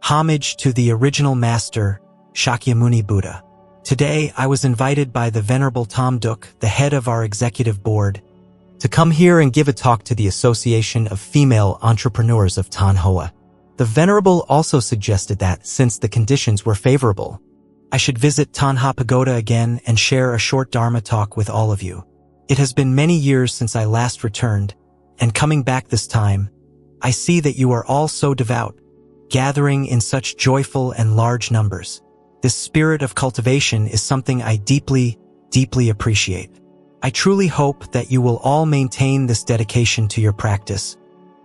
Homage to the original master, Shakyamuni Buddha. Today, I was invited by the Venerable Tom Duc, the head of our executive board, to come here and give a talk to the Association of Female Entrepreneurs of Tan Hoa. The Venerable also suggested that, since the conditions were favorable, I should visit Tan Ha Pagoda again and share a short Dharma talk with all of you. It has been many years since I last returned, and coming back this time, I see that you are all so devout, gathering in such joyful and large numbers. This spirit of cultivation is something I deeply, deeply appreciate. I truly hope that you will all maintain this dedication to your practice,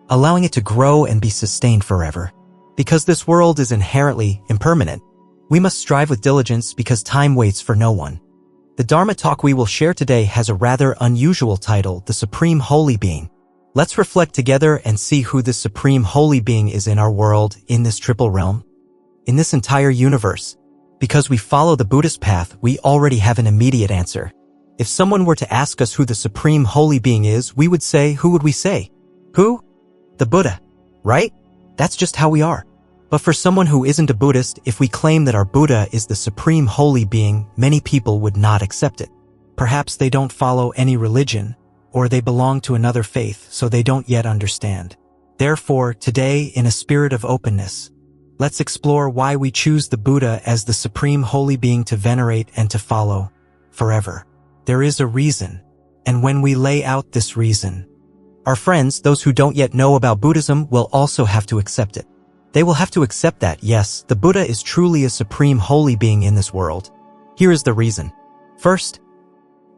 allowing it to grow and be sustained forever. Because this world is inherently impermanent, we must strive with diligence because time waits for no one. The Dharma talk we will share today has a rather unusual title, the Supreme Holy Being. Let's reflect together and see who this Supreme Holy Being is in our world, in this triple realm, in this entire universe. Because we follow the Buddhist path, we already have an immediate answer. If someone were to ask us who the Supreme Holy Being is, we would say, who would we say? Who? The Buddha, right? That's just how we are. But for someone who isn't a Buddhist, if we claim that our Buddha is the Supreme Holy Being, many people would not accept it. Perhaps they don't follow any religion, or they belong to another faith, so they don't yet understand. Therefore, today, in a spirit of openness, let's explore why we choose the Buddha as the Supreme Holy Being to venerate and to follow forever. There is a reason, and when we lay out this reason, our friends, those who don't yet know about Buddhism, will also have to accept it. They will have to accept that, yes, the Buddha is truly a Supreme Holy Being in this world. Here is the reason. First,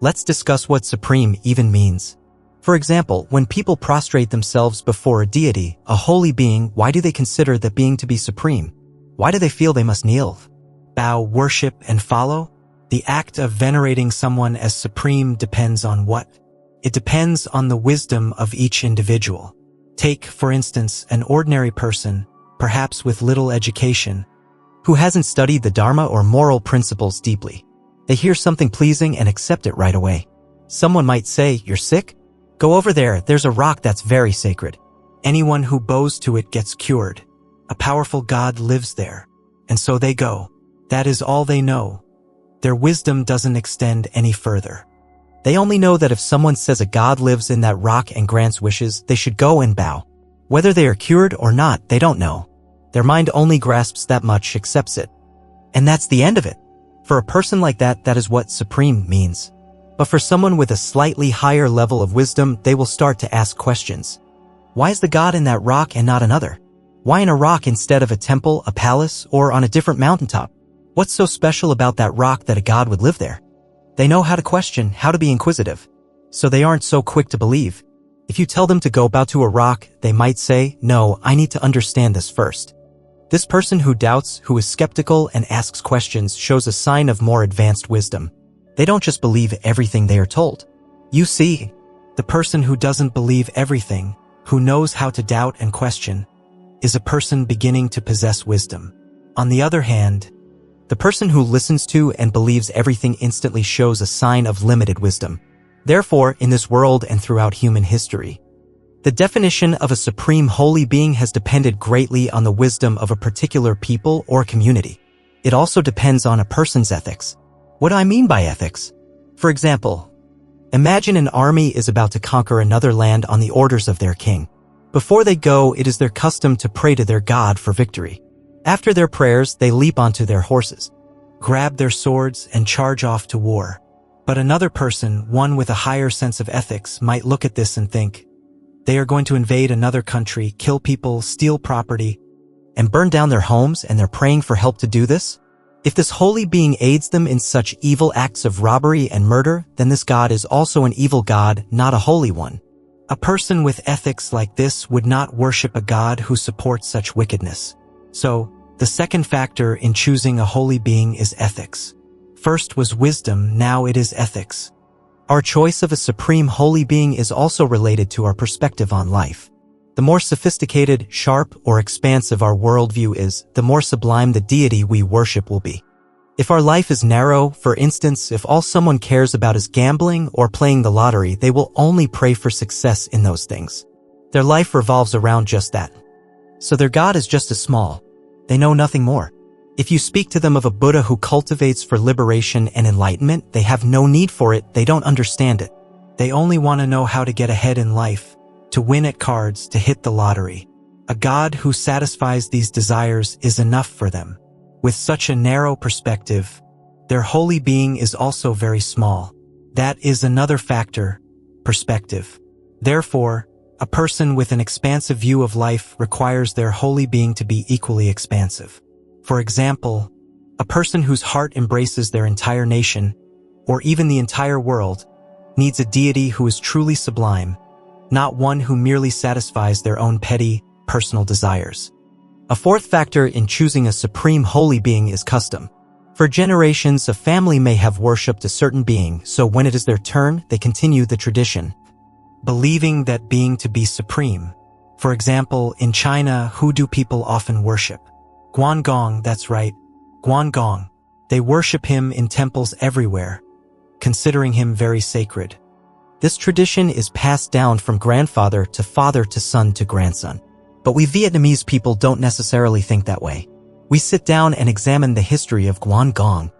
let's discuss what supreme even means. For example, when people prostrate themselves before a deity, a holy being, why do they consider that being to be supreme? Why do they feel they must kneel, bow, worship, and follow? The act of venerating someone as supreme depends on what? It depends on the wisdom of each individual. Take, for instance, an ordinary person, perhaps with little education, who hasn't studied the Dharma or moral principles deeply. They hear something pleasing and accept it right away. Someone might say, "You're sick? Go over there, there's a rock that's very sacred. Anyone who bows to it gets cured. A powerful God lives there." And so they go. That is all they know. Their wisdom doesn't extend any further. They only know that if someone says a God lives in that rock and grants wishes, they should go and bow. Whether they are cured or not, they don't know. Their mind only grasps that much, accepts it. And that's the end of it. For a person like that, that is what supreme means. But for someone with a slightly higher level of wisdom, they will start to ask questions. Why is the God in that rock and not another? Why in a rock instead of a temple, a palace, or on a different mountaintop? What's so special about that rock that a God would live there? They know how to question, how to be inquisitive. So they aren't so quick to believe. If you tell them to go bow to a rock, they might say, "No, I need to understand this first." This person who doubts, who is skeptical and asks questions shows a sign of more advanced wisdom. They don't just believe everything they are told. You see, the person who doesn't believe everything, who knows how to doubt and question, is a person beginning to possess wisdom. On the other hand, the person who listens to and believes everything instantly shows a sign of limited wisdom. Therefore, in this world and throughout human history, the definition of a supreme holy being has depended greatly on the wisdom of a particular people or community. It also depends on a person's ethics. What do I mean by ethics? For example, imagine an army is about to conquer another land on the orders of their king. Before they go, it is their custom to pray to their God for victory. After their prayers, they leap onto their horses, grab their swords, and charge off to war. But another person, one with a higher sense of ethics, might look at this and think, they are going to invade another country, kill people, steal property, and burn down their homes, and they're praying for help to do this? If this holy being aids them in such evil acts of robbery and murder, then this God is also an evil God, not a holy one. A person with ethics like this would not worship a God who supports such wickedness. So, the second factor in choosing a holy being is ethics. First was wisdom, now it is ethics. Our choice of a supreme holy being is also related to our perspective on life. The more sophisticated, sharp, or expansive our worldview is, the more sublime the deity we worship will be. If our life is narrow, for instance, if all someone cares about is gambling or playing the lottery, they will only pray for success in those things. Their life revolves around just that. So their God is just as small. They know nothing more. If you speak to them of a Buddha who cultivates for liberation and enlightenment, they have no need for it, they don't understand it. They only want to know how to get ahead in life, to win at cards, to hit the lottery. A God who satisfies these desires is enough for them. With such a narrow perspective, their holy being is also very small. That is another factor, perspective. Therefore, a person with an expansive view of life requires their holy being to be equally expansive. For example, a person whose heart embraces their entire nation, or even the entire world, needs a deity who is truly sublime, not one who merely satisfies their own petty, personal desires. A fourth factor in choosing a supreme holy being is custom. For generations, a family may have worshipped a certain being, so when it is their turn, they continue the tradition, believing that being to be supreme. For example, in China, who do people often worship? Guangong, that's right, Guangong. They worship him in temples everywhere, considering him very sacred. This tradition is passed down from grandfather to son to grandson. But we Vietnamese people don't necessarily think that way. We sit down and examine the history of Guangong.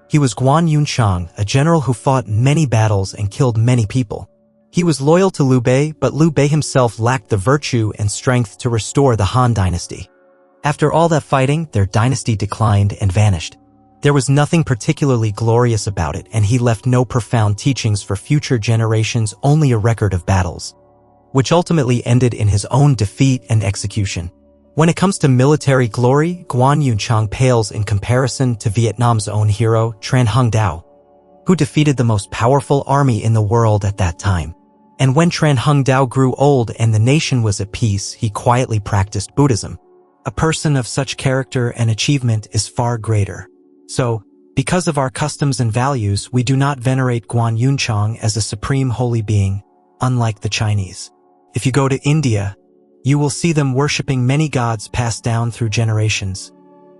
He was Guan Yunchang, a general who fought many battles and killed many people. He was loyal to Liu Bei, but Liu Bei himself lacked the virtue and strength to restore the Han dynasty. After all that fighting, their dynasty declined and vanished. There was nothing particularly glorious about it, and he left no profound teachings for future generations, only a record of battles, which ultimately ended in his own defeat and execution. When it comes to military glory, Guan Yunchang pales in comparison to Vietnam's own hero, Tran Hung Dao, who defeated the most powerful army in the world at that time. And when Tran Hung Dao grew old and the nation was at peace, he quietly practiced Buddhism. A person of such character and achievement is far greater. So, because of our customs and values, we do not venerate Guan Yunchang as a supreme holy being, unlike the Chinese. If you go to India, you will see them worshipping many gods passed down through generations.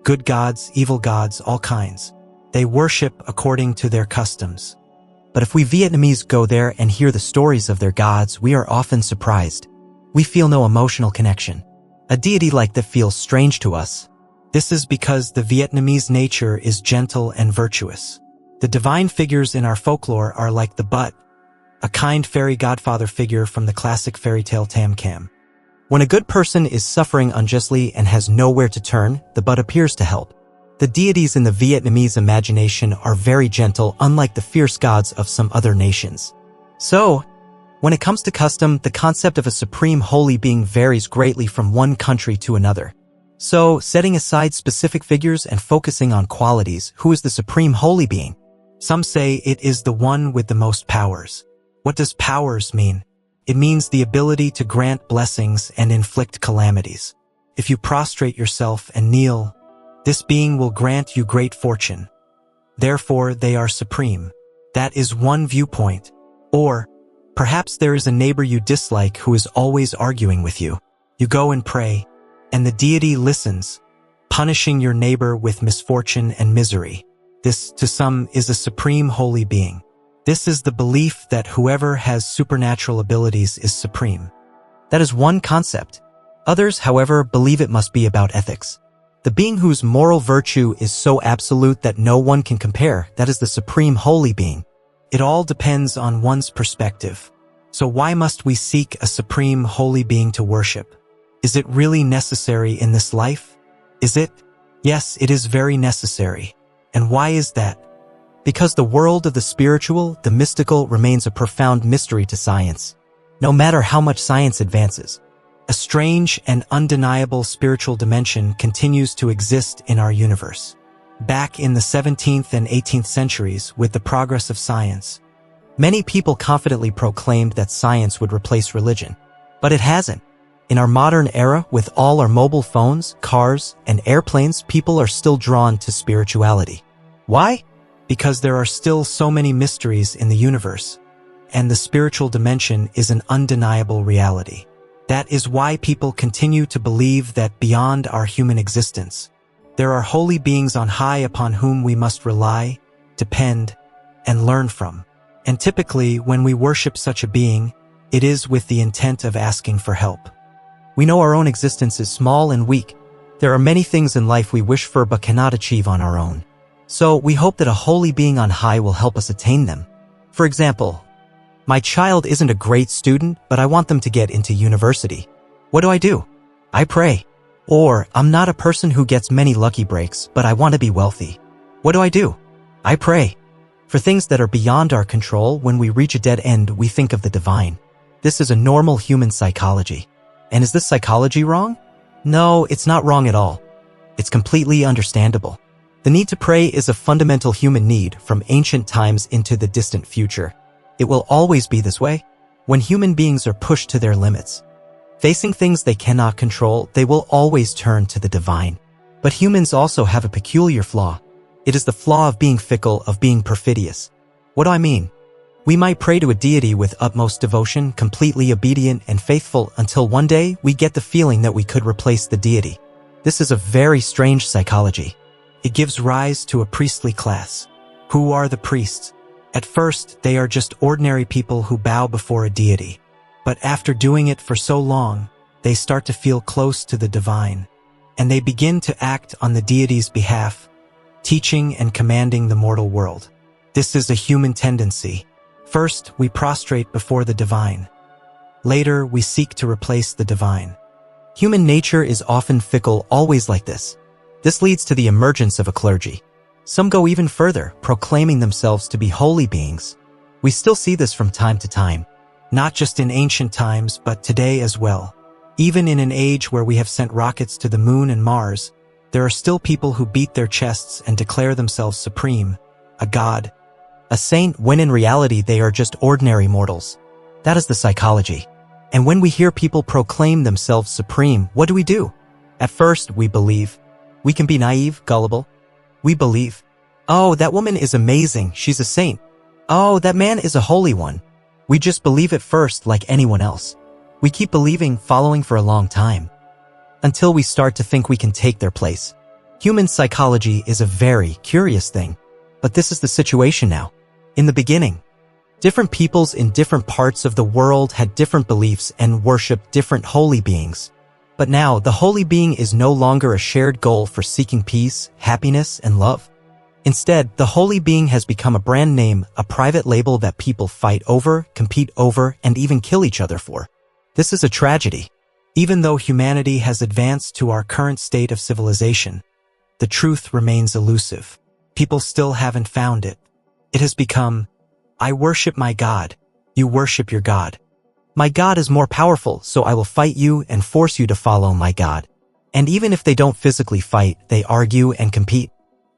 Good gods, evil gods, all kinds. They worship according to their customs. But if we Vietnamese go there and hear the stories of their gods, we are often surprised. We feel no emotional connection. A deity like that feels strange to us. This is because the Vietnamese nature is gentle and virtuous. The divine figures in our folklore are like the Butt, a kind fairy godfather figure from the classic fairy tale Tam Kam. When a good person is suffering unjustly and has nowhere to turn, the Butt appears to help. The deities in the Vietnamese imagination are very gentle, unlike the fierce gods of some other nations. So, when it comes to custom, the concept of a supreme holy being varies greatly from one country to another. So, setting aside specific figures and focusing on qualities, who is the supreme holy being? Some say it is the one with the most powers. What does powers mean? It means the ability to grant blessings and inflict calamities. If you prostrate yourself and kneel, this being will grant you great fortune. Therefore, they are supreme. That is one viewpoint. Or, perhaps there is a neighbor you dislike who is always arguing with you. You go and pray, and the deity listens, punishing your neighbor with misfortune and misery. This, to some, is a supreme holy being. This is the belief that whoever has supernatural abilities is supreme. That is one concept. Others, however, believe it must be about ethics. The being whose moral virtue is so absolute that no one can compare, that is the supreme holy being. It all depends on one's perspective. So why must we seek a supreme holy being to worship? Is it really necessary in this life? Is it? Yes, it is very necessary. And why is that? Because the world of the spiritual, the mystical, remains a profound mystery to science. No matter how much science advances, a strange and undeniable spiritual dimension continues to exist in our universe. Back in the 17th and 18th centuries, with the progress of science, many people confidently proclaimed that science would replace religion. But it hasn't. In our modern era, with all our mobile phones, cars, and airplanes, people are still drawn to spirituality. Why? Because there are still so many mysteries in the universe, and the spiritual dimension is an undeniable reality. That is why people continue to believe that beyond our human existence, there are holy beings on high upon whom we must rely, depend, and learn from. And typically, when we worship such a being, it is with the intent of asking for help. We know our own existence is small and weak, There are many things in life we wish for but cannot achieve on our own. So we hope that a holy being on high will help us attain them. For example, my child isn't a great student, but I want them to get into university. What do? I pray. Or, I'm not a person who gets many lucky breaks, but I want to be wealthy. What do? I pray. For things that are beyond our control, when we reach a dead end, we think of the divine. This is a normal human psychology. And is this psychology wrong? No, it's not wrong at all. It's completely understandable. The need to pray is a fundamental human need from ancient times into the distant future. It will always be this way. When human beings are pushed to their limits, facing things they cannot control, they will always turn to the divine. But humans also have a peculiar flaw. It is the flaw of being fickle, of being perfidious. What do I mean? We might pray to a deity with utmost devotion, completely obedient and faithful, until one day we get the feeling that we could replace the deity. This is a very strange psychology. It gives rise to a priestly class. Who are the priests? At first, they are just ordinary people who bow before a deity. But after doing it for so long, they start to feel close to the divine. And they begin to act on the deity's behalf, teaching and commanding the mortal world. This is a human tendency. First, we prostrate before the divine. Later, we seek to replace the divine. Human nature is often fickle, always like this. This leads to the emergence of a clergy. Some go even further, proclaiming themselves to be holy beings. We still see this from time to time, not just in ancient times, but today as well. Even in an age where we have sent rockets to the moon and Mars, there are still people who beat their chests and declare themselves supreme, a god, a saint, when in reality they are just ordinary mortals. That is the psychology. And when we hear people proclaim themselves supreme, what do? At first, we believe. We can be naive, gullible. We believe, oh, that woman is amazing, she's a saint. Oh, that man is a holy one. We just believe at first like anyone else. We keep believing, following for a long time, until we start to think we can take their place. Human psychology is a very curious thing, but this is the situation now. In the beginning, different peoples in different parts of the world had different beliefs and worshiped different holy beings. But now, the holy being is no longer a shared goal for seeking peace, happiness, and love. Instead, the holy being has become a brand name, a private label that people fight over, compete over, and even kill each other for. This is a tragedy. Even though humanity has advanced to our current state of civilization, the truth remains elusive. People still haven't found it. It has become, I worship my God, you worship your God. My God is more powerful, so I will fight you and force you to follow my God. And even if they don't physically fight, they argue and compete.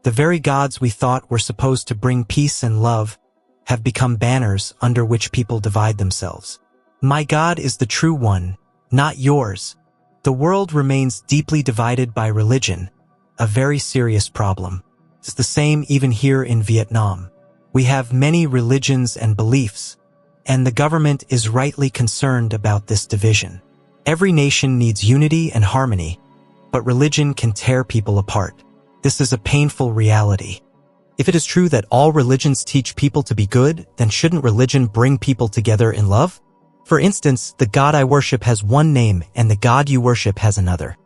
The very gods we thought were supposed to bring peace and love have become banners under which people divide themselves. My God is the true one, not yours. The world remains deeply divided by religion, a very serious problem. It's the same even here in Vietnam. We have many religions and beliefs, and the government is rightly concerned about this division. Every nation needs unity and harmony, but religion can tear people apart. This is a painful reality. If it is true that all religions teach people to be good, then shouldn't religion bring people together in love? For instance, the God I worship has one name and the God you worship has another.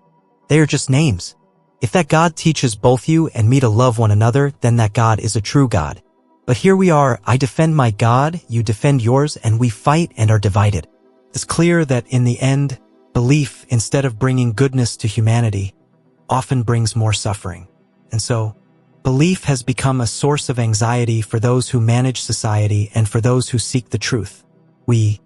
They are just names. If that God teaches both you and me to love one another, then that God is a true God. But here we are, I defend my God, you defend yours, and we fight and are divided. It's clear that in the end, belief, instead of bringing goodness to humanity, often brings more suffering. And so, belief has become a source of anxiety for those who manage society and for those who seek the truth. We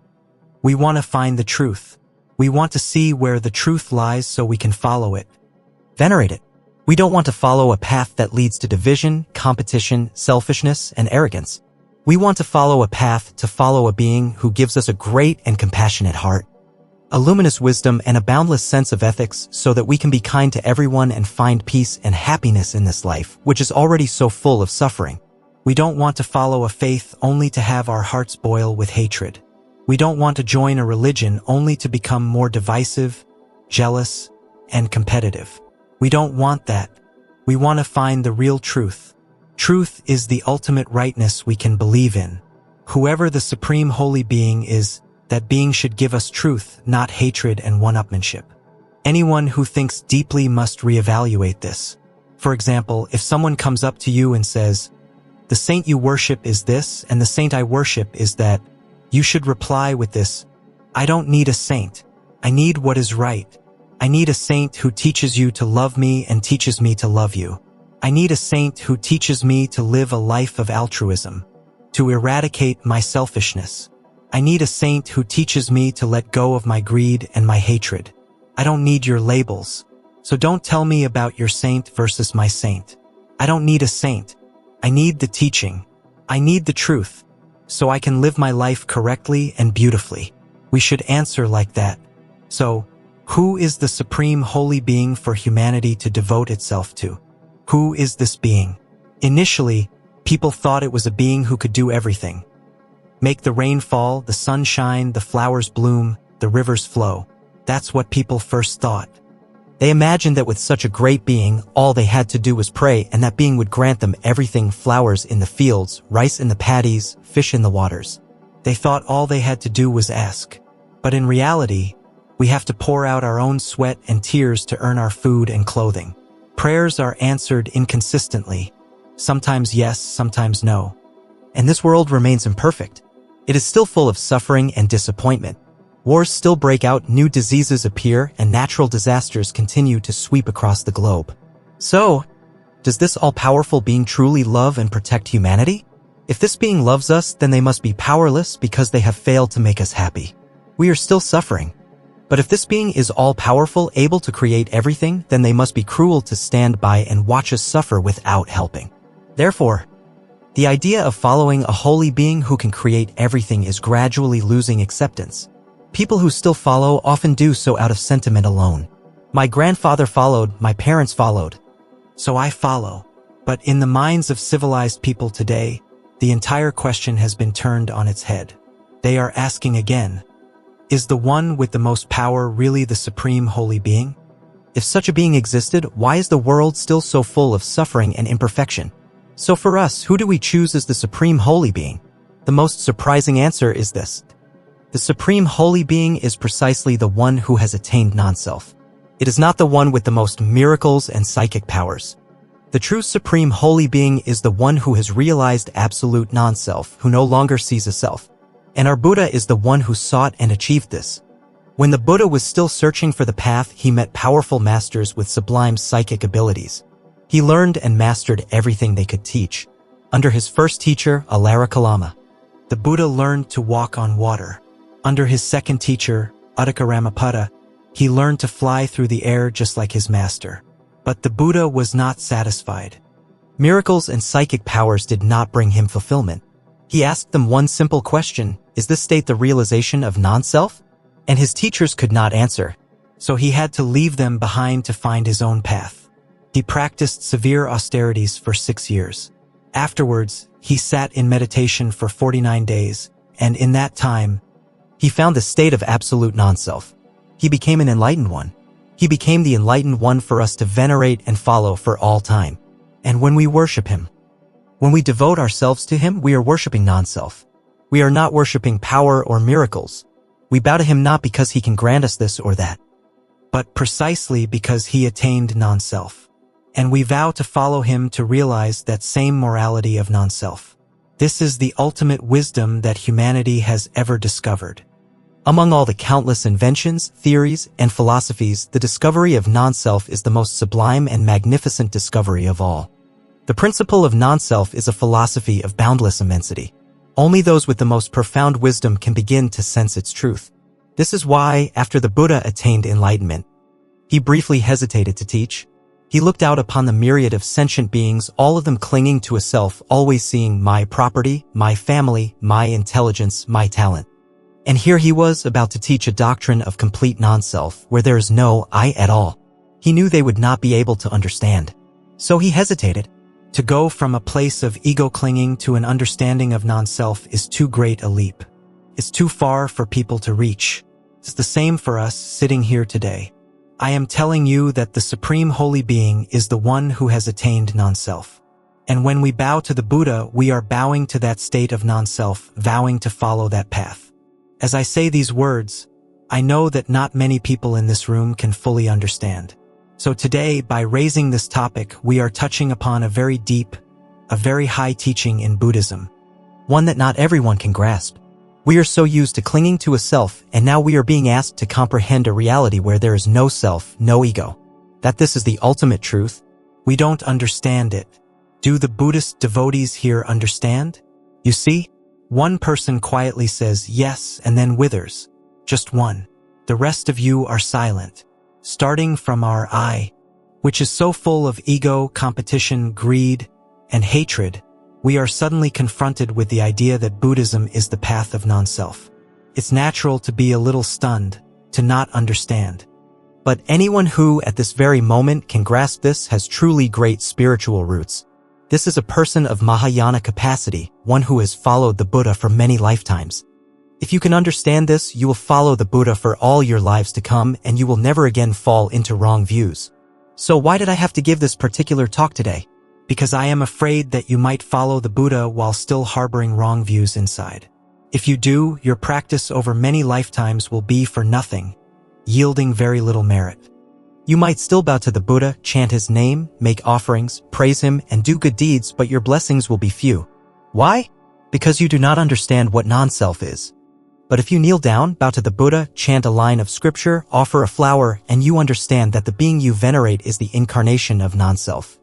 want to find the truth. We want to see where the truth lies so we can follow it, venerate it. We don't want to follow a path that leads to division, competition, selfishness, and arrogance. We want to follow a path to follow a being who gives us a great and compassionate heart, a luminous wisdom, and a boundless sense of ethics so that we can be kind to everyone and find peace and happiness in this life, which is already so full of suffering. We don't want to follow a faith only to have our hearts boil with hatred. We don't want to join a religion only to become more divisive, jealous, and competitive. We don't want that. We want to find the real truth. Truth is the ultimate rightness we can believe in. Whoever the supreme holy being is, that being should give us truth, not hatred and one-upmanship. Anyone who thinks deeply must reevaluate this. For example, if someone comes up to you and says, "The saint you worship is this, and the saint I worship is that," you should reply with this, "I don't need a saint. I need what is right. I need a saint who teaches you to love me and teaches me to love you. I need a saint who teaches me to live a life of altruism, to eradicate my selfishness. I need a saint who teaches me to let go of my greed and my hatred. I don't need your labels. So don't tell me about your saint versus my saint. I don't need a saint. I need the teaching. I need the truth, so I can live my life correctly and beautifully." We should answer like that. So, who is the supreme holy being for humanity to devote itself to? Who is this being? Initially, people thought it was a being who could do everything. Make the rain fall, the sun shine, the flowers bloom, the rivers flow. That's what people first thought. They imagined that with such a great being, all they had to do was pray and that being would grant them everything: flowers in the fields, rice in the paddies, fish in the waters. They thought all they had to do was ask. But in reality, we have to pour out our own sweat and tears to earn our food and clothing. Prayers are answered inconsistently. Sometimes yes, sometimes no. And this world remains imperfect. It is still full of suffering and disappointment. Wars still break out, new diseases appear, and natural disasters continue to sweep across the globe. So, does this all-powerful being truly love and protect humanity? If this being loves us, then they must be powerless because they have failed to make us happy. We are still suffering. But if this being is all-powerful, able to create everything, then they must be cruel to stand by and watch us suffer without helping. Therefore, the idea of following a holy being who can create everything is gradually losing acceptance. People who still follow often do so out of sentiment alone. My grandfather followed, my parents followed, so I follow. But in the minds of civilized people today, the entire question has been turned on its head. They are asking again, is the one with the most power really the supreme holy being? If such a being existed, why is the world still so full of suffering and imperfection? So for us, who do we choose as the supreme holy being? The most surprising answer is this. The supreme holy being is precisely the one who has attained non-self. It is not the one with the most miracles and psychic powers. The true supreme holy being is the one who has realized absolute non-self, who no longer sees a self. And our Buddha is the one who sought and achieved this. When the Buddha was still searching for the path, he met powerful masters with sublime psychic abilities. He learned and mastered everything they could teach. Under his first teacher, Alarikalama, the Buddha learned to walk on water. Under his second teacher, Uddaka, he learned to fly through the air just like his master. But the Buddha was not satisfied. Miracles and psychic powers did not bring him fulfillment. He asked them one simple question: is this state the realization of non-self? And his teachers could not answer, so he had to leave them behind to find his own path. He practiced severe austerities for 6 years. Afterwards, he sat in meditation for 49 days, and in that time, he found the state of absolute non-self. He became an enlightened one. He became the enlightened one for us to venerate and follow for all time. And when we worship him, when we devote ourselves to him, we are worshiping non-self. We are not worshiping power or miracles. We bow to him not because he can grant us this or that, but precisely because he attained non-self. And we vow to follow him to realize that same morality of non-self. This is the ultimate wisdom that humanity has ever discovered. Among all the countless inventions, theories, and philosophies, the discovery of non-self is the most sublime and magnificent discovery of all. The principle of non-self is a philosophy of boundless immensity. Only those with the most profound wisdom can begin to sense its truth. This is why, after the Buddha attained enlightenment, he briefly hesitated to teach. He looked out upon the myriad of sentient beings, all of them clinging to a self, always seeing my property, my family, my intelligence, my talent. And here he was about to teach a doctrine of complete non-self, where there is no I at all. He knew they would not be able to understand. So he hesitated. To go from a place of ego-clinging to an understanding of non-self is too great a leap. It's too far for people to reach. It's the same for us sitting here today. I am telling you that the Supreme Holy Being is the one who has attained non-self. And when we bow to the Buddha, we are bowing to that state of non-self, vowing to follow that path. As I say these words, I know that not many people in this room can fully understand. So today, by raising this topic, we are touching upon a very deep, a very high teaching in Buddhism, one that not everyone can grasp. We are so used to clinging to a self, and now we are being asked to comprehend a reality where there is no self, no ego. That this is the ultimate truth. We don't understand it. Do the Buddhist devotees here understand? You see, one person quietly says yes and then withers. Just one. The rest of you are silent. Starting from our I, which is so full of ego, competition, greed, and hatred, we are suddenly confronted with the idea that Buddhism is the path of non-self. It's natural to be a little stunned, to not understand. But anyone who, at this very moment, can grasp this has truly great spiritual roots. This is a person of Mahayana capacity, one who has followed the Buddha for many lifetimes. If you can understand this, you will follow the Buddha for all your lives to come, and you will never again fall into wrong views. So why did I have to give this particular talk today? Because I am afraid that you might follow the Buddha while still harboring wrong views inside. If you do, your practice over many lifetimes will be for nothing, yielding very little merit. You might still bow to the Buddha, chant his name, make offerings, praise him, and do good deeds, but your blessings will be few. Why? Because you do not understand what non-self is. But if you kneel down, bow to the Buddha, chant a line of scripture, offer a flower, and you understand that the being you venerate is the incarnation of non-self,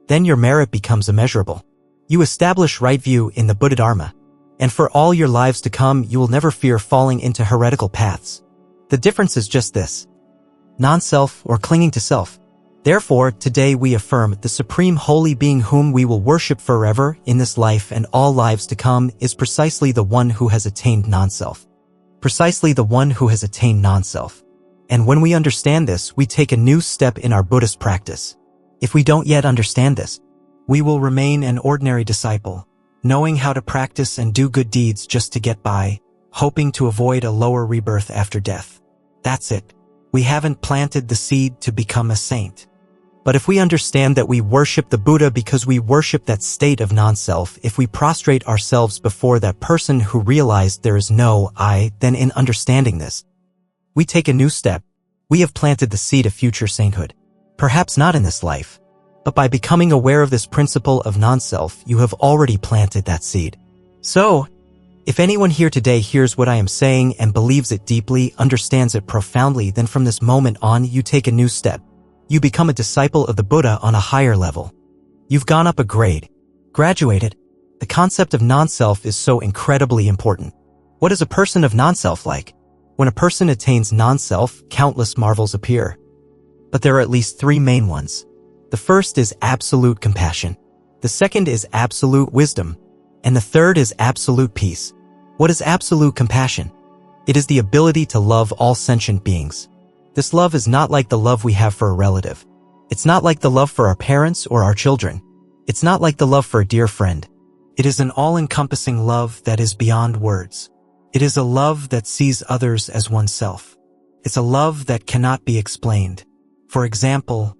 then your merit becomes immeasurable. You establish right view in the Buddha Dharma, and for all your lives to come, you will never fear falling into heretical paths. The difference is just this: non-self or clinging to self. Therefore, today we affirm the supreme holy being whom we will worship forever in this life and all lives to come is precisely the one who has attained non-self. Precisely the one who has attained non-self. And when we understand this, we take a new step in our Buddhist practice. If we don't yet understand this, we will remain an ordinary disciple, knowing how to practice and do good deeds just to get by, hoping to avoid a lower rebirth after death. That's it. We haven't planted the seed to become a saint. But if we understand that we worship the Buddha because we worship that state of non-self, if we prostrate ourselves before that person who realized there is no I, then in understanding this, we take a new step. We have planted the seed of future sainthood. Perhaps not in this life, but by becoming aware of this principle of non-self, you have already planted that seed. So, if anyone here today hears what I am saying and believes it deeply, understands it profoundly, then from this moment on, you take a new step. You become a disciple of the Buddha on a higher level. You've gone up a grade, graduated. The concept of non-self is so incredibly important. What is a person of non-self like? When a person attains non-self, countless marvels appear. But there are at least three main ones. The first is absolute compassion. The second is absolute wisdom. And the third is absolute peace. What is absolute compassion? It is the ability to love all sentient beings. This love is not like the love we have for a relative. It's not like the love for our parents or our children. It's not like the love for a dear friend. It is an all-encompassing love that is beyond words. It is a love that sees others as oneself. It's a love that cannot be explained. For example,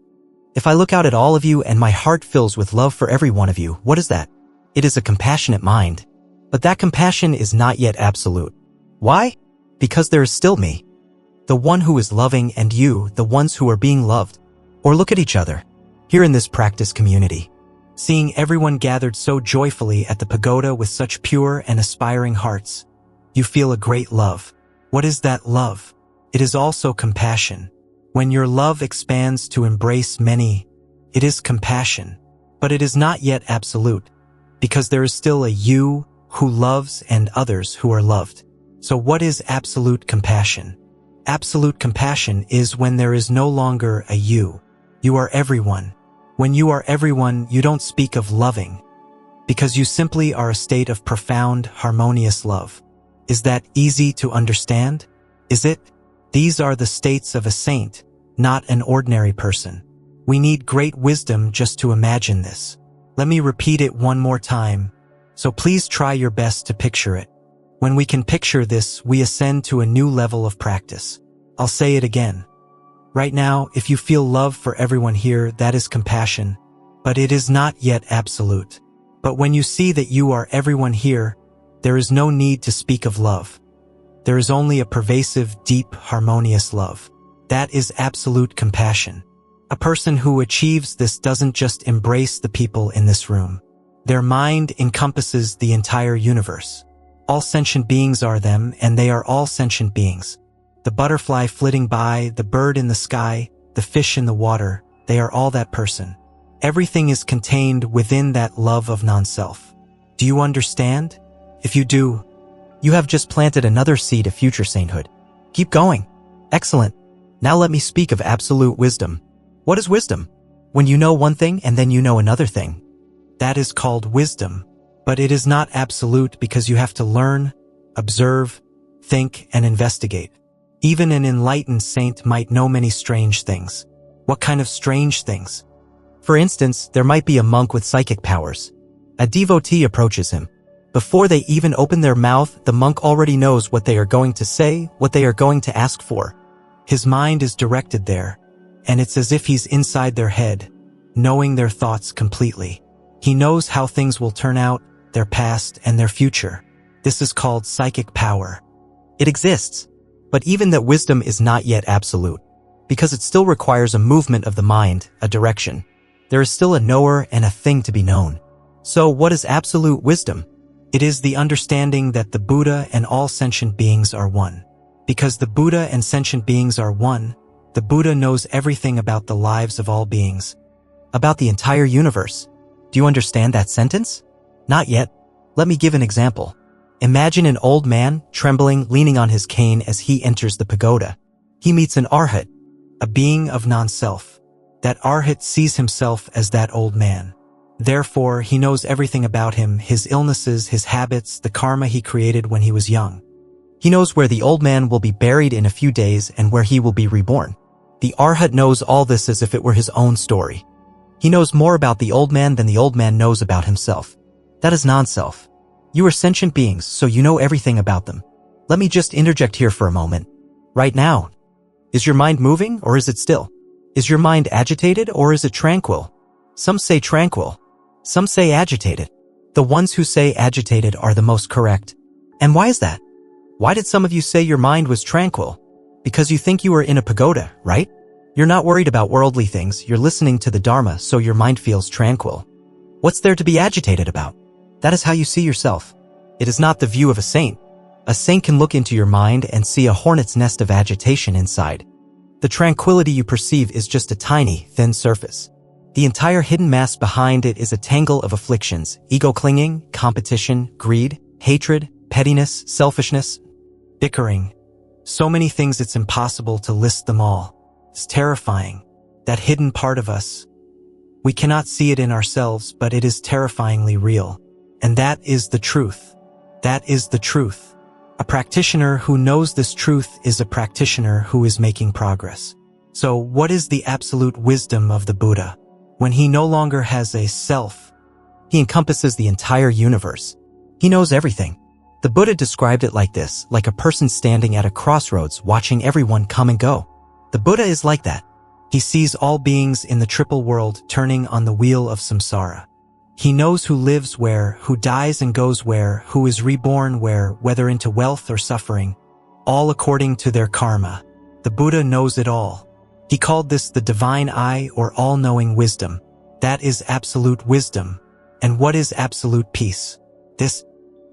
if I look out at all of you and my heart fills with love for every one of you, what is that? It is a compassionate mind. But that compassion is not yet absolute. Why? Because there is still me, the one who is loving, and you, the ones who are being loved. Or look at each other, here in this practice community. Seeing everyone gathered so joyfully at the pagoda with such pure and aspiring hearts, you feel a great love. What is that love? It is also compassion. When your love expands to embrace many, it is compassion. But it is not yet absolute, because there is still a you who loves and others who are loved. So what is absolute compassion? Absolute compassion is when there is no longer a you. You are everyone. When you are everyone, you don't speak of loving, because you simply are a state of profound, harmonious love. Is that easy to understand? Is it? These are the states of a saint, not an ordinary person. We need great wisdom just to imagine this. Let me repeat it one more time, so please try your best to picture it. When we can picture this, we ascend to a new level of practice. I'll say it again. Right now, if you feel love for everyone here, that is compassion, but it is not yet absolute. But when you see that you are everyone here, there is no need to speak of love. There is only a pervasive, deep, harmonious love. That is absolute compassion. A person who achieves this doesn't just embrace the people in this room. Their mind encompasses the entire universe. All sentient beings are them, and they are all sentient beings. The butterfly flitting by, the bird in the sky, the fish in the water, they are all that person. Everything is contained within that love of non-self. Do you understand? If you do, you have just planted another seed of future sainthood. Keep going. Excellent. Now let me speak of absolute wisdom. What is wisdom? When you know one thing and then you know another thing. That is called wisdom, but it is not absolute because you have to learn, observe, think, and investigate. Even an enlightened saint might know many strange things. What kind of strange things? For instance, there might be a monk with psychic powers. A devotee approaches him. Before they even open their mouth, the monk already knows what they are going to say, what they are going to ask for. His mind is directed there, and it's as if he's inside their head, knowing their thoughts completely. He knows how things will turn out, their past and their future. This is called psychic power. It exists, but even that wisdom is not yet absolute, because it still requires a movement of the mind, a direction. There is still a knower and a thing to be known. So what is absolute wisdom? It is the understanding that the Buddha and all sentient beings are one. Because the Buddha and sentient beings are one, the Buddha knows everything about the lives of all beings, about the entire universe. Do you understand that sentence? Not yet. Let me give an example. Imagine an old man, trembling, leaning on his cane as he enters the pagoda. He meets an arhat, a being of non-self. That arhat sees himself as that old man. Therefore, he knows everything about him, his illnesses, his habits, the karma he created when he was young. He knows where the old man will be buried in a few days and where he will be reborn. The arhat knows all this as if it were his own story. He knows more about the old man than the old man knows about himself. That is non-self. You are sentient beings, so you know everything about them. Let me just interject here for a moment. Right now, is your mind moving or is it still? Is your mind agitated or is it tranquil? Some say tranquil. Some say agitated. The ones who say agitated are the most correct. And why is that? Why did some of you say your mind was tranquil? Because you think you are in a pagoda, right? You're not worried about worldly things, you're listening to the Dharma, so your mind feels tranquil. What's there to be agitated about? That is how you see yourself. It is not the view of a saint. A saint can look into your mind and see a hornet's nest of agitation inside. The tranquility you perceive is just a tiny, thin surface. The entire hidden mass behind it is a tangle of afflictions, ego-clinging, competition, greed, hatred, pettiness, selfishness, bickering. So many things it's impossible to list them all. It's terrifying. That hidden part of us. We cannot see it in ourselves, but it is terrifyingly real. And that is the truth. That is the truth. A practitioner who knows this truth is a practitioner who is making progress. So what is the absolute wisdom of the Buddha? When he no longer has a self, he encompasses the entire universe. He knows everything. The Buddha described it like this, like a person standing at a crossroads watching everyone come and go. The Buddha is like that. He sees all beings in the triple world turning on the wheel of samsara. He knows who lives where, who dies and goes where, who is reborn where, whether into wealth or suffering, all according to their karma. The Buddha knows it all. He called this the divine eye or all-knowing wisdom. That is absolute wisdom. And what is absolute peace? This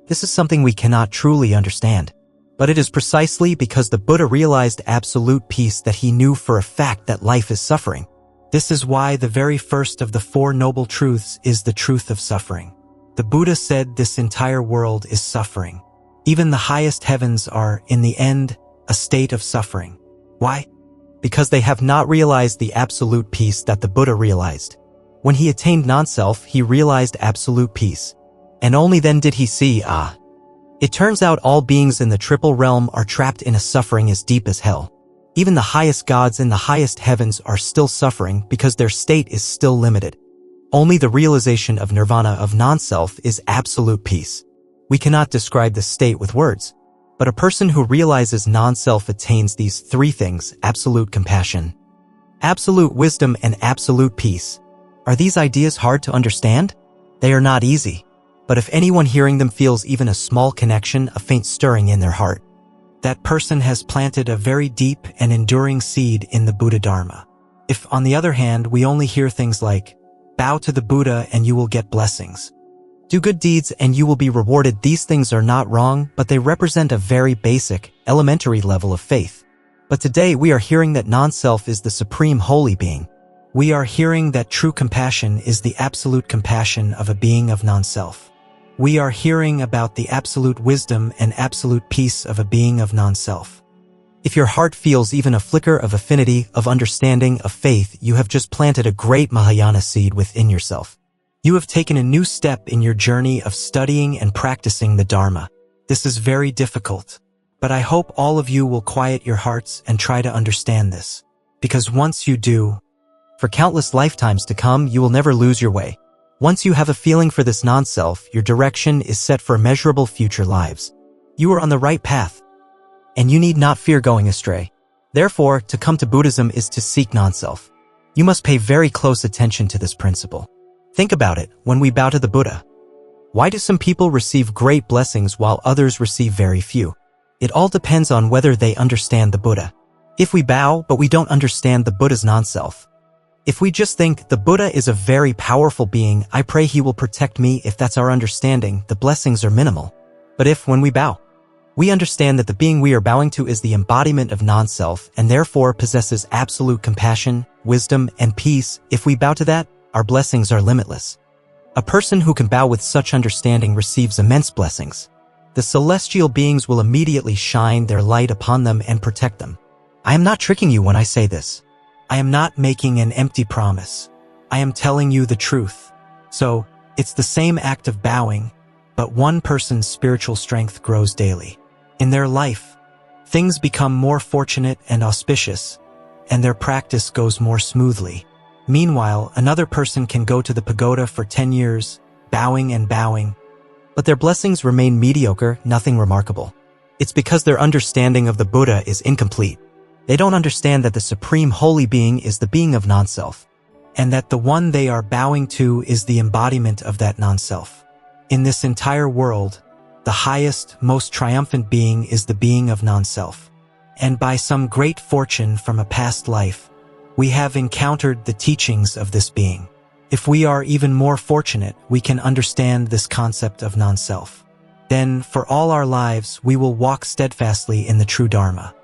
is something we cannot truly understand. But it is precisely because the Buddha realized absolute peace that he knew for a fact that life is suffering. This is why the very first of the Four Noble Truths is the truth of suffering. The Buddha said this entire world is suffering. Even the highest heavens are, in the end, a state of suffering. Why? Because they have not realized the absolute peace that the Buddha realized. When he attained non-self, he realized absolute peace. And only then did he see, it turns out all beings in the triple realm are trapped in a suffering as deep as hell. Even the highest gods in the highest heavens are still suffering because their state is still limited. Only the realization of nirvana of non-self is absolute peace. We cannot describe this state with words, but a person who realizes non-self attains these three things: absolute compassion, absolute wisdom, and absolute peace. Are these ideas hard to understand? They are not easy, but if anyone hearing them feels even a small connection, a faint stirring in their heart, that person has planted a very deep and enduring seed in the Buddha Dharma. If, on the other hand, we only hear things like, bow to the Buddha and you will get blessings, do good deeds and you will be rewarded, these things are not wrong, but they represent a very basic, elementary level of faith. But today we are hearing that non-self is the supreme holy being. We are hearing that true compassion is the absolute compassion of a being of non-self. We are hearing about the absolute wisdom and absolute peace of a being of non-self. If your heart feels even a flicker of affinity, of understanding, of faith, you have just planted a great Mahayana seed within yourself. You have taken a new step in your journey of studying and practicing the Dharma. This is very difficult, but I hope all of you will quiet your hearts and try to understand this. Because once you do, for countless lifetimes to come, you will never lose your way. Once you have a feeling for this non-self, your direction is set for immeasurable future lives. You are on the right path, and you need not fear going astray. Therefore, to come to Buddhism is to seek non-self. You must pay very close attention to this principle. Think about it, when we bow to the Buddha, why do some people receive great blessings while others receive very few? It all depends on whether they understand the Buddha. If we bow, but we don't understand the Buddha's non-self, if we just think the Buddha is a very powerful being, I pray he will protect me, if that's our understanding, the blessings are minimal. But if, when we bow, we understand that the being we are bowing to is the embodiment of non-self and therefore possesses absolute compassion, wisdom, and peace, if we bow to that, our blessings are limitless. A person who can bow with such understanding receives immense blessings. The celestial beings will immediately shine their light upon them and protect them. I am not tricking you when I say this. I am not making an empty promise. I am telling you the truth. So, it's the same act of bowing, but one person's spiritual strength grows daily. In their life, things become more fortunate and auspicious, and their practice goes more smoothly. Meanwhile, another person can go to the pagoda for 10 years, bowing and bowing, but their blessings remain mediocre, nothing remarkable. It's because their understanding of the Buddha is incomplete. They don't understand that the supreme holy being is the being of non-self, and that the one they are bowing to is the embodiment of that non-self. In this entire world, the highest, most triumphant being is the being of non-self. And by some great fortune from a past life, we have encountered the teachings of this being. If we are even more fortunate, we can understand this concept of non-self. Then, for all our lives, we will walk steadfastly in the true Dharma.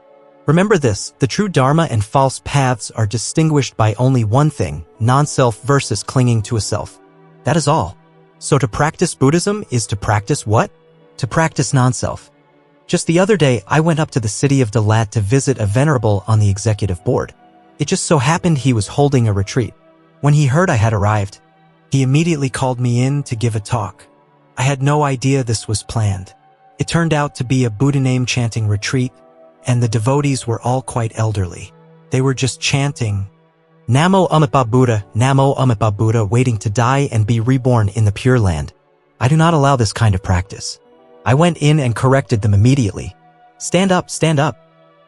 Remember this, the true Dharma and false paths are distinguished by only one thing, non-self versus clinging to a self. That is all. So to practice Buddhism is to practice what? To practice non-self. Just the other day, I went up to the city of Dalat to visit a venerable on the executive board. It just so happened he was holding a retreat. When he heard I had arrived, he immediately called me in to give a talk. I had no idea this was planned. It turned out to be a Buddha name chanting retreat, and the devotees were all quite elderly. They were just chanting, Namo Amitabha Buddha, Namo Amitabha Buddha, waiting to die and be reborn in the Pure Land. I do not allow this kind of practice. I went in and corrected them immediately. Stand up, stand up.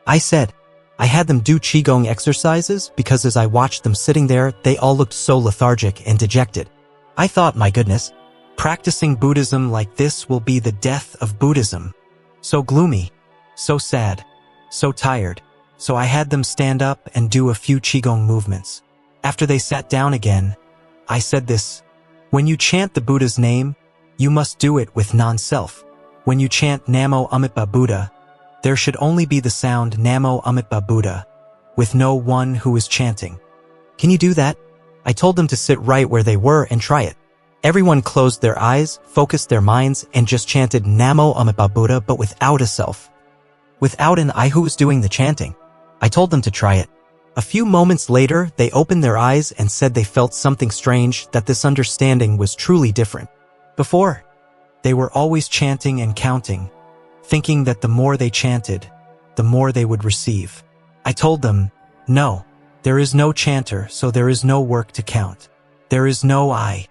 I said. I had them do Qigong exercises because as I watched them sitting there, they all looked so lethargic and dejected. I thought, my goodness, practicing Buddhism like this will be the death of Buddhism. So gloomy, so sad, so tired. So I had them stand up and do a few Qigong movements. After they sat down again, I said this, when you chant the Buddha's name, you must do it with non-self. When you chant Namo Amitabha Buddha, there should only be the sound Namo Amitabha Buddha, with no one who is chanting. Can you do that? I told them to sit right where they were and try it. Everyone closed their eyes, focused their minds, and just chanted Namo Amitabha Buddha but without a self. Without an I who was doing the chanting. I told them to try it. A few moments later, they opened their eyes and said they felt something strange, that this understanding was truly different. Before, they were always chanting and counting, thinking that the more they chanted, the more they would receive. I told them, no, there is no chanter, so there is no work to count. There is no I.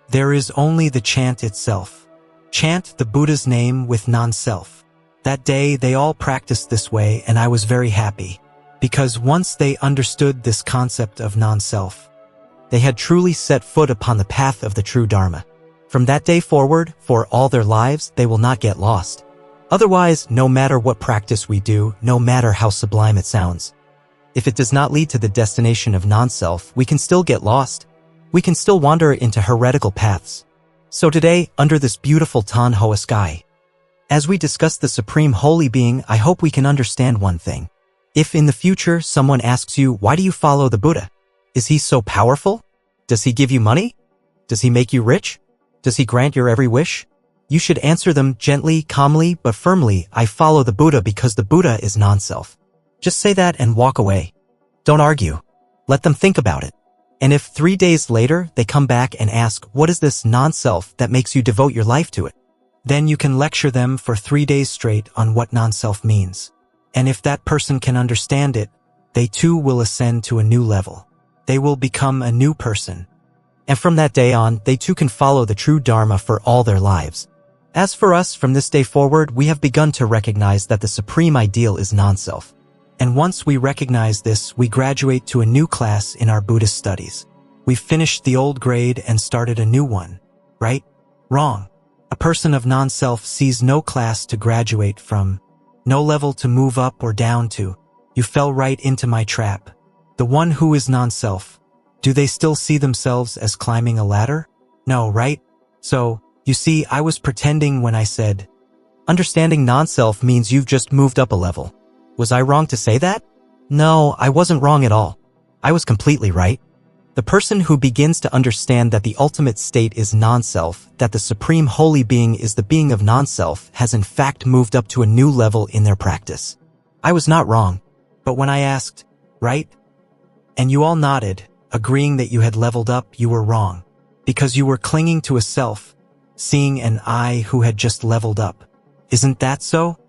There is only the chant itself. Chant the Buddha's name with non-self. That day, they all practiced this way, and I was very happy, because once they understood this concept of non-self, they had truly set foot upon the path of the true Dharma. From that day forward, for all their lives, they will not get lost. Otherwise, no matter what practice we do, no matter how sublime it sounds, if it does not lead to the destination of non-self, we can still get lost. We can still wander into heretical paths. So today, under this beautiful Tan Hoa sky, as we discuss the Supreme Holy Being, I hope we can understand one thing. If in the future someone asks you, why do you follow the Buddha? Is he so powerful? Does he give you money? Does he make you rich? Does he grant your every wish? You should answer them gently, calmly, but firmly, I follow the Buddha because the Buddha is non-self. Just say that and walk away. Don't argue. Let them think about it. And if 3 days later they come back and ask, what is this non-self that makes you devote your life to it? Then you can lecture them for 3 days straight on what non-self means. And if that person can understand it, they too will ascend to a new level. They will become a new person. And from that day on, they too can follow the true Dharma for all their lives. As for us, from this day forward, we have begun to recognize that the supreme ideal is non-self. And once we recognize this, we graduate to a new class in our Buddhist studies. We've finished the old grade and started a new one. Right? Wrong. A person of non-self sees no class to graduate from, no level to move up or down to. You fell right into my trap. The one who is non-self, do they still see themselves as climbing a ladder? No, right? So, you see, I was pretending when I said, understanding non-self means you've just moved up a level. Was I wrong to say that? No, I wasn't wrong at all. I was completely right. The person who begins to understand that the ultimate state is non-self, that the Supreme Holy Being is the being of non-self, has in fact moved up to a new level in their practice. I was not wrong. But when I asked, right? And you all nodded, agreeing that you had leveled up, you were wrong. Because you were clinging to a self, seeing an I who had just leveled up. Isn't that so?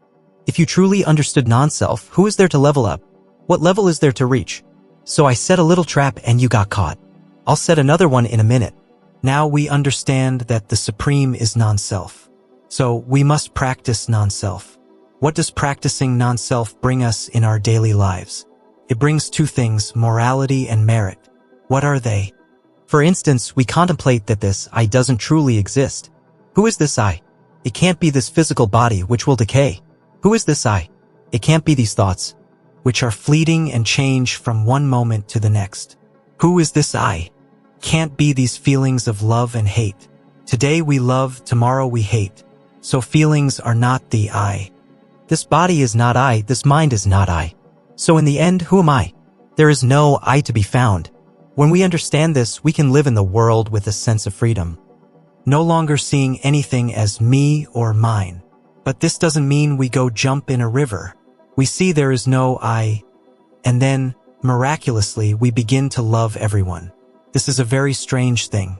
If you truly understood non-self, who is there to level up? What level is there to reach? So I set a little trap and you got caught. I'll set another one in a minute. Now we understand that the Supreme is non-self. So we must practice non-self. What does practicing non-self bring us in our daily lives? It brings two things, morality and merit. What are they? For instance, we contemplate that this I doesn't truly exist. Who is this I? It can't be this physical body which will decay. Who is this I? It can't be these thoughts, which are fleeting and change from one moment to the next. Who is this I? Can't be these feelings of love and hate. Today we love, tomorrow we hate. So feelings are not the I. This body is not I, this mind is not I. So in the end, who am I? There is no I to be found. When we understand this, we can live in the world with a sense of freedom. No longer seeing anything as me or mine. But this doesn't mean we go jump in a river. We see there is no I, and then, miraculously, we begin to love everyone. This is a very strange thing.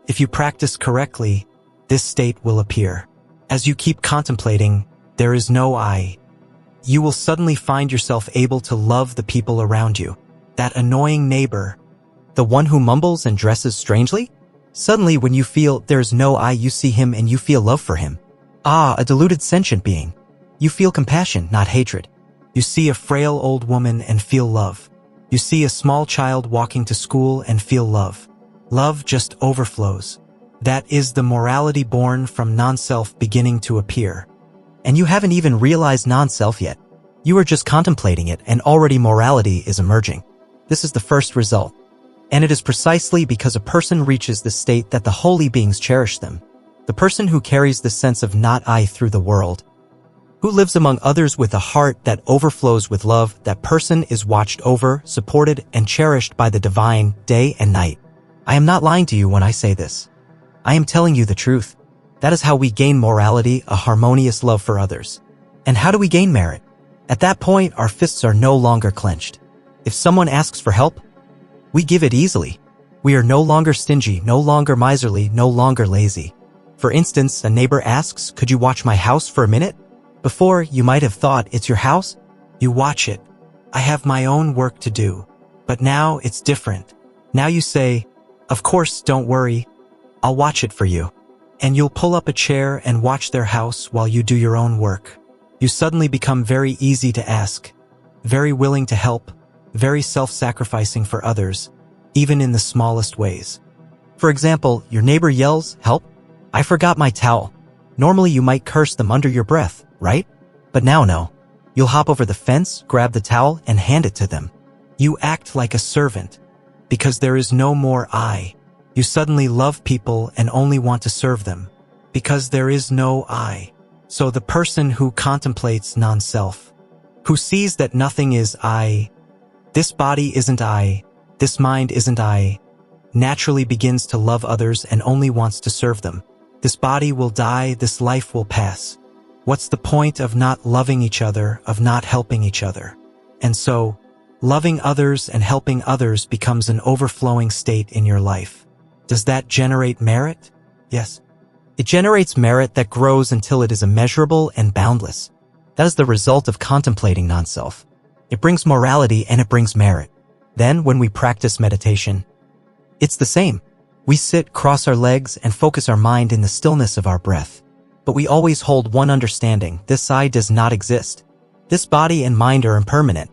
If you practice correctly, this state will appear. As you keep contemplating, there is no I. You will suddenly find yourself able to love the people around you. That annoying neighbor, the one who mumbles and dresses strangely? Suddenly, when you feel there is no I, you see him and you feel love for him. Ah, a deluded sentient being. You feel compassion, not hatred. You see a frail old woman and feel love. You see a small child walking to school and feel love. Love just overflows. That is the morality born from non-self beginning to appear. And you haven't even realized non-self yet. You are just contemplating it and already morality is emerging. This is the first result. And it is precisely because a person reaches this state that the holy beings cherish them. The person who carries the sense of not I through the world, who lives among others with a heart that overflows with love, that person is watched over, supported, and cherished by the divine day and night. I am not lying to you when I say this. I am telling you the truth. That is how we gain morality, a harmonious love for others. And how do we gain merit? At that point, our fists are no longer clenched. If someone asks for help, we give it easily. We are no longer stingy, no longer miserly, no longer lazy. For instance, a neighbor asks, could you watch my house for a minute? Before, you might have thought, it's your house? You watch it. I have my own work to do. But now it's different. Now you say, of course, don't worry. I'll watch it for you. And you'll pull up a chair and watch their house while you do your own work. You suddenly become very easy to ask, very willing to help, very self-sacrificing for others, even in the smallest ways. For example, your neighbor yells, help? I forgot my towel. Normally you might curse them under your breath, right? But now no. You'll hop over the fence, grab the towel, and hand it to them. You act like a servant, because there is no more I. You suddenly love people and only want to serve them, because there is no I. So the person who contemplates non-self, who sees that nothing is I, this body isn't I, this mind isn't I, naturally begins to love others and only wants to serve them. This body will die, this life will pass. What's the point of not loving each other, of not helping each other? And so, loving others and helping others becomes an overflowing state in your life. Does that generate merit? Yes. It generates merit that grows until it is immeasurable and boundless. That is the result of contemplating non-self. It brings morality and it brings merit. Then, when we practice meditation, it's the same. We sit, cross our legs, and focus our mind in the stillness of our breath. But we always hold one understanding: this I does not exist. This body and mind are impermanent.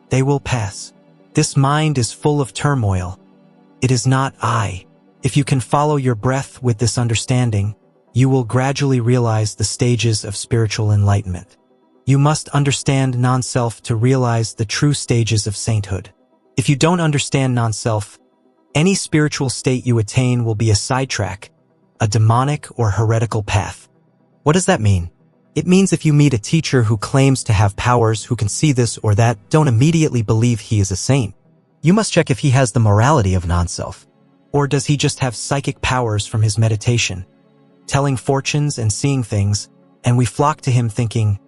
They will pass. This mind is full of turmoil. It is not I. If you can follow your breath with this understanding, you will gradually realize the stages of spiritual enlightenment. You must understand non-self to realize the true stages of sainthood. If you don't understand non-self, any spiritual state you attain will be a sidetrack, a demonic or heretical path. What does that mean? It means if you meet a teacher who claims to have powers, who can see this or that, don't immediately believe he is a saint. You must check if he has the morality of non-self. Or does he just have psychic powers from his meditation, telling fortunes and seeing things, and we flock to him thinking,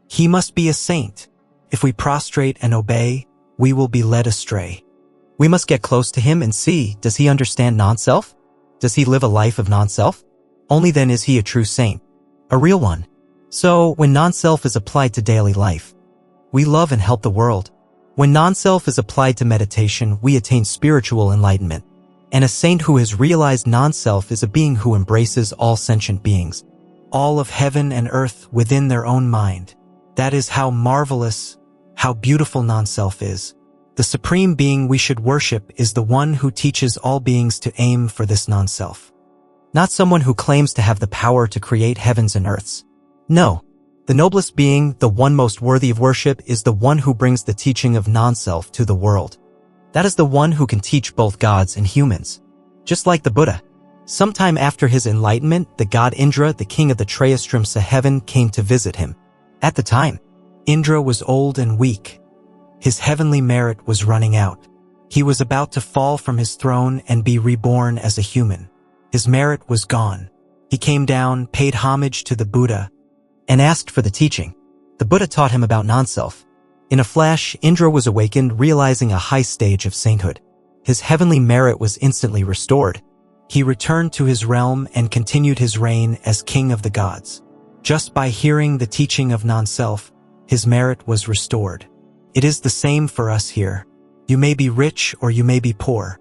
he must be a saint. If we prostrate and obey, we will be led astray. We must get close to him and see, does he understand non-self? Does he live a life of non-self? Only then is he a true saint, a real one. So, when non-self is applied to daily life, we love and help the world. When non-self is applied to meditation, we attain spiritual enlightenment. And a saint who has realized non-self is a being who embraces all sentient beings, all of heaven and earth within their own mind. That is how marvelous, how beautiful non-self is. The supreme being we should worship is the one who teaches all beings to aim for this non-self. Not someone who claims to have the power to create heavens and earths. No. The noblest being, the one most worthy of worship, is the one who brings the teaching of non-self to the world. That is the one who can teach both gods and humans. Just like the Buddha. Sometime after his enlightenment, the god Indra, the king of the Trayastrimsa heaven, came to visit him. At the time, Indra was old and weak. His heavenly merit was running out. He was about to fall from his throne and be reborn as a human. His merit was gone. He came down, paid homage to the Buddha, and asked for the teaching. The Buddha taught him about non-self. In a flash, Indra was awakened, realizing a high stage of sainthood. His heavenly merit was instantly restored. He returned to his realm and continued his reign as king of the gods. Just by hearing the teaching of non-self, his merit was restored. It is the same for us here. You may be rich or you may be poor.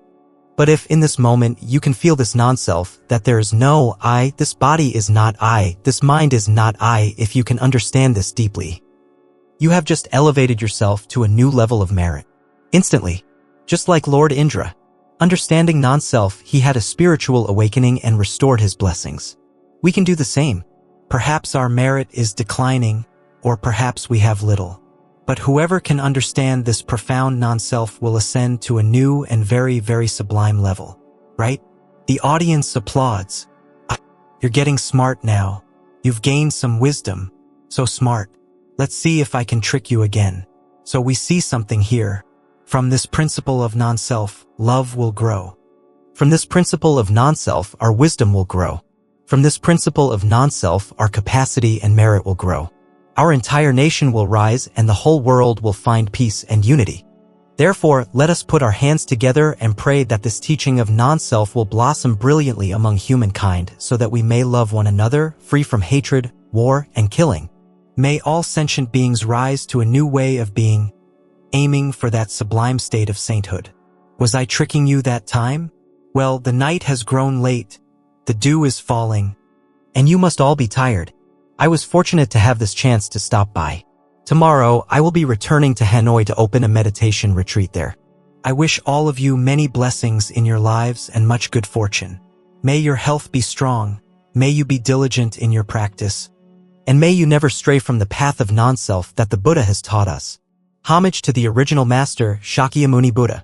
But if in this moment you can feel this non-self, that there is no I, this body is not I, this mind is not I, if you can understand this deeply, you have just elevated yourself to a new level of merit. Instantly. Just like Lord Indra. Understanding non-self, he had a spiritual awakening and restored his blessings. We can do the same. Perhaps our merit is declining, or perhaps we have little. But whoever can understand this profound non-self will ascend to a new and very, very sublime level. Right? The audience applauds. You're getting smart now. You've gained some wisdom. So smart. Let's see if I can trick you again. So we see something here. From this principle of non-self, love will grow. From this principle of non-self, our wisdom will grow. From this principle of non-self, our capacity and merit will grow. Our entire nation will rise and the whole world will find peace and unity. Therefore, let us put our hands together and pray that this teaching of non-self will blossom brilliantly among humankind so that we may love one another, free from hatred, war, and killing. May all sentient beings rise to a new way of being, aiming for that sublime state of sainthood. Was I tricking you that time? Well, the night has grown late, the dew is falling, and you must all be tired. I was fortunate to have this chance to stop by. Tomorrow, I will be returning to Hanoi to open a meditation retreat there. I wish all of you many blessings in your lives and much good fortune. May your health be strong. may you be diligent in your practice, and may you never stray from the path of non-self that the Buddha has taught us. Homage to the original master, Shakyamuni Buddha.